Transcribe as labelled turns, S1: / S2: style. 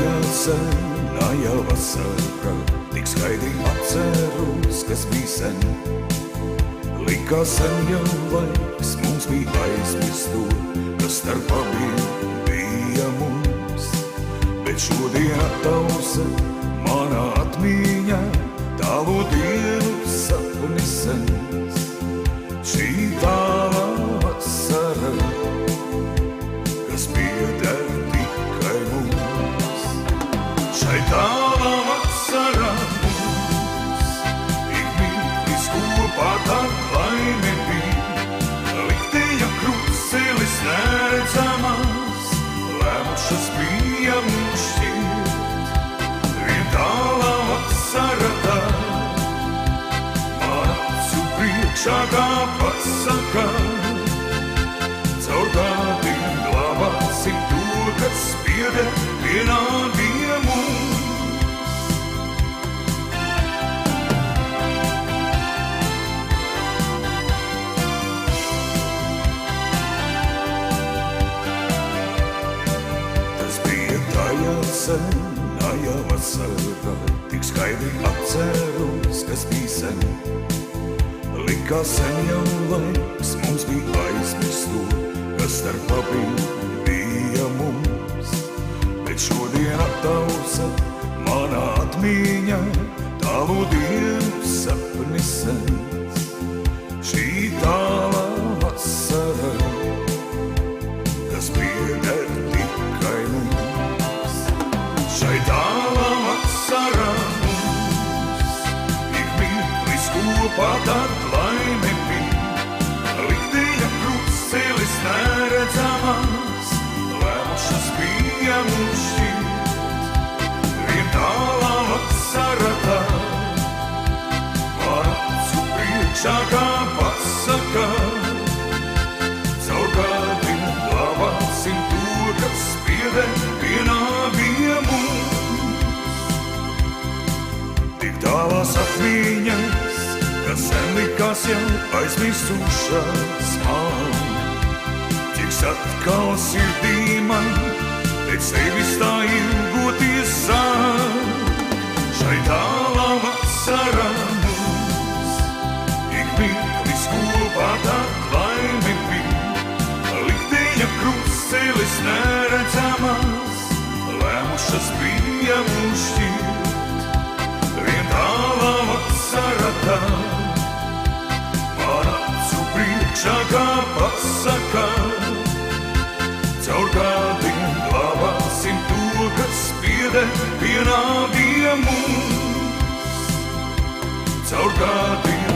S1: tajā senajā vasarā, tik skaidri atceros, kas bija sen. Likās sen jau laiks, mums bija aizmirst to, kas starp abiem bija mums. Bet šodien attausa manā atmiņā tālu dienu sapni sens. Šī tālā vasara, kas pieder tikai mums. Šai tālā vasarā mums ik mirklis kopā tad laime bija. Likteņa krucelis neredzamas, lēmušas bija mums šķirt. Vien tālā vasara tā, man acu priekšā kā pasaka. Caur kādiem glabāsim to, kas pieder vienā bija mums. Tas bija tajā senajā vasarā, tik skaidri atceros, kas bija sen. Likās sen jau laiks, mums bija aizmirst to, kas starp abiem bija mums. Bet šodien attausa manā atmiņā tālu dienu sapni sens. Šī tālā vasara, kas pieder tikai mums. Šai tālā vasarā mums ik mirklis kopā tad laime bija. Likteņa krucelis neredzamas, lēmušas bija mums šķirt. Vien tālā vasara tā, man acu priekšā kā pasaka. Caur kādiem glabāsim to, kas pieder vienā bija mums. Tik tālās atmiņas, kas sen likās jau aizmirsušas man. Cik atkal sirdī man, pēc sevis tā ilgoties sāk. Šai tālā vasarā mums ik mirklis kopā tad laime bija. Likteņa krucelis neredzamas, lēmušas bija mums šķirt. Vien tālā vasara tā, man acu priekšā kā pasaka. Caur kādiem glabāsim to, kas pieder vienā bija mums. Caur kādiem